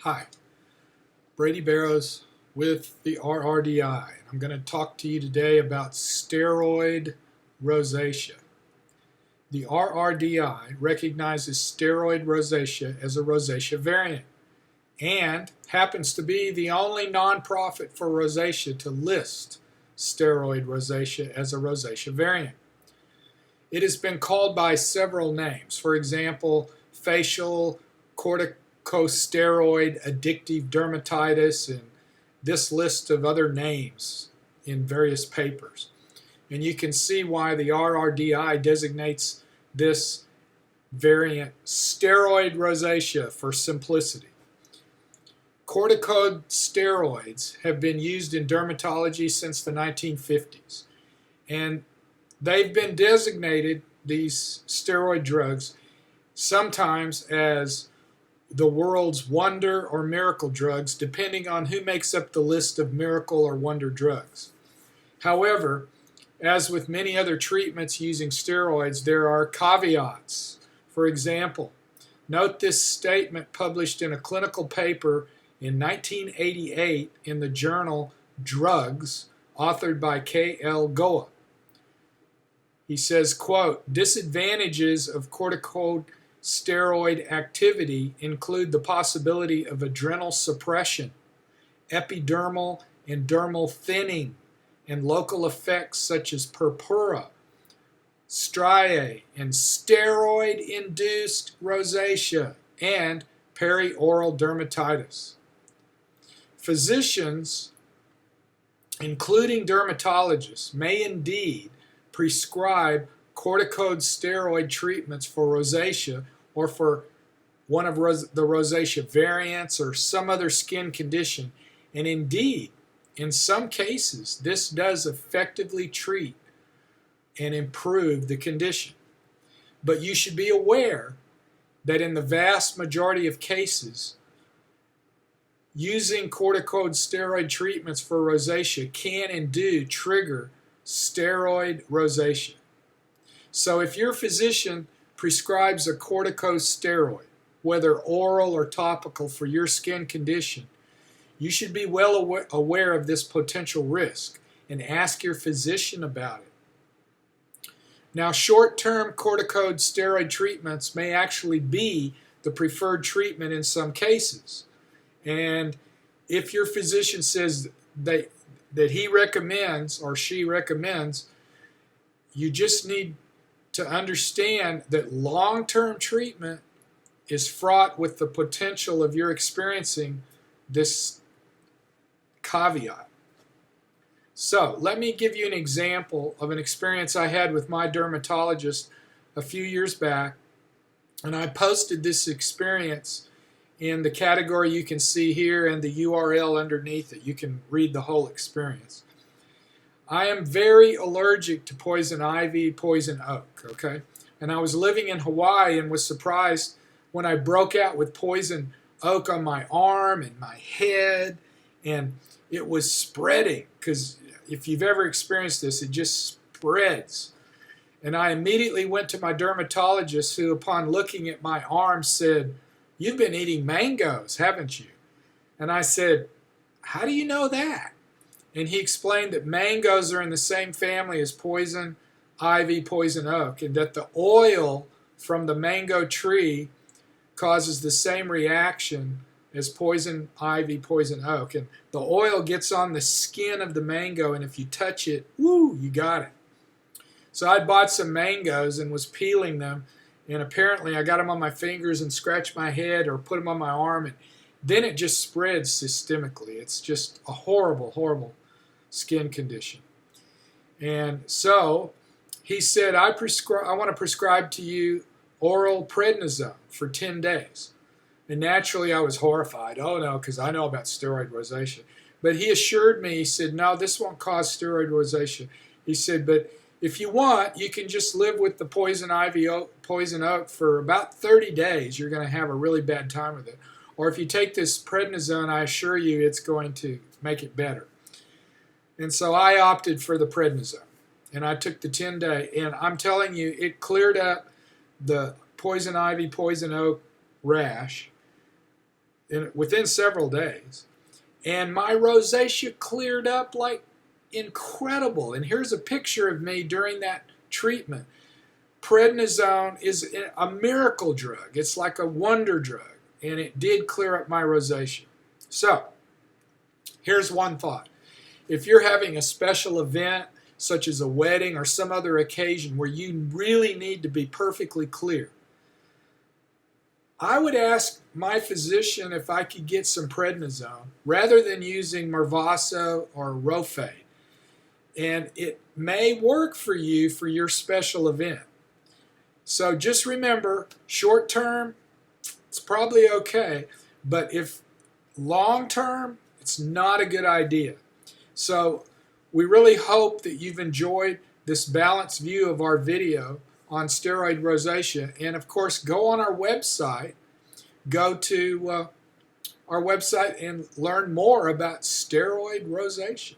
Hi, Brady Barrows with the RRDI. I'm going to talk to you today about steroid rosacea. The RRDI recognizes steroid rosacea as a rosacea variant and happens to be the only nonprofit for rosacea to list steroid rosacea as a rosacea variant. It has been called by several names. For example, facial corticosteroid addictive dermatitis, and this list of other names in various papers. And you can see why the RRDI designates this variant steroid rosacea for simplicity. Corticosteroids have been used in dermatology since the 1950s, and they've been designated, these steroid drugs, sometimes as the world's wonder or miracle drugs, depending on who makes up the list of miracle or wonder drugs. However, as with many other treatments using steroids, there are caveats. For example, note this statement published in a clinical paper in 1988 in the journal Drugs, authored by K.L. Goa. He says, quote, disadvantages of corticosteroid activity include the possibility of adrenal suppression, epidermal and dermal thinning, and local effects such as purpura, striae, and steroid-induced rosacea, and perioral dermatitis. Physicians, including dermatologists, may indeed prescribe corticosteroid treatments for rosacea or for one of the rosacea variants or some other skin condition. And indeed, in some cases, this does effectively treat and improve the condition. But you should be aware that in the vast majority of cases, using corticosteroid treatments for rosacea can and do trigger steroid rosacea. So if your physician prescribes a corticosteroid, whether oral or topical, for your skin condition, you should be well aware of this potential risk and ask your physician about it. Now, short-term corticosteroid treatments may actually be the preferred treatment in some cases. And if your physician says that he recommends or she recommends, you just need to understand that long-term treatment is fraught with the potential of your experiencing this caveat. So let me give you an example of an experience I had with my dermatologist a few years back, and I posted this experience in the category you can see here and the URL underneath it. You can read the whole experience. I am very allergic to poison ivy, poison oak, okay? And I was living in Hawaii and was surprised when I broke out with poison oak on my arm and my head, and it was spreading, because if you've ever experienced this, it just spreads. And I immediately went to my dermatologist, who, upon looking at my arm, said, "You've been eating mangoes, haven't you?" And I said, "How do you know that?" And he explained that mangoes are in the same family as poison ivy, poison oak, and that the oil from the mango tree causes the same reaction as poison ivy, poison oak. And the oil gets on the skin of the mango, and if you touch it, woo, you got it. So I bought some mangoes and was peeling them, and apparently I got them on my fingers and scratched my head or put them on my arm, and then it just spreads systemically. It's just a horrible, horrible skin condition. And so he said, I want to prescribe to you oral prednisone for 10 days. And naturally I was horrified. Oh no, because I know about steroid rosacea. But he assured me, he said, no, this won't cause steroid rosacea. He said, but if you want, you can just live with the poison ivy, poison oak for about 30 days. You're going to have a really bad time with it. Or if you take this prednisone, I assure you it's going to make it better. And so I opted for the prednisone. And I took the 10-day. And I'm telling you, it cleared up the poison ivy, poison oak rash. within several days. And my rosacea cleared up like incredible. And here's a picture of me during that treatment. Prednisone is a miracle drug. It's like a wonder drug. And it did clear up my rosacea. So, here's one thought. If you're having a special event, such as a wedding or some other occasion where you really need to be perfectly clear, I would ask my physician if I could get some prednisone rather than using Mirvaso or Rofade. And it may work for you for your special event. So just remember, short term, it's probably okay, but if long term, it's not a good idea. So we really hope that you've enjoyed this balanced view of our video on steroid rosacea. And of course, go on our website, go to our website and learn more about steroid rosacea.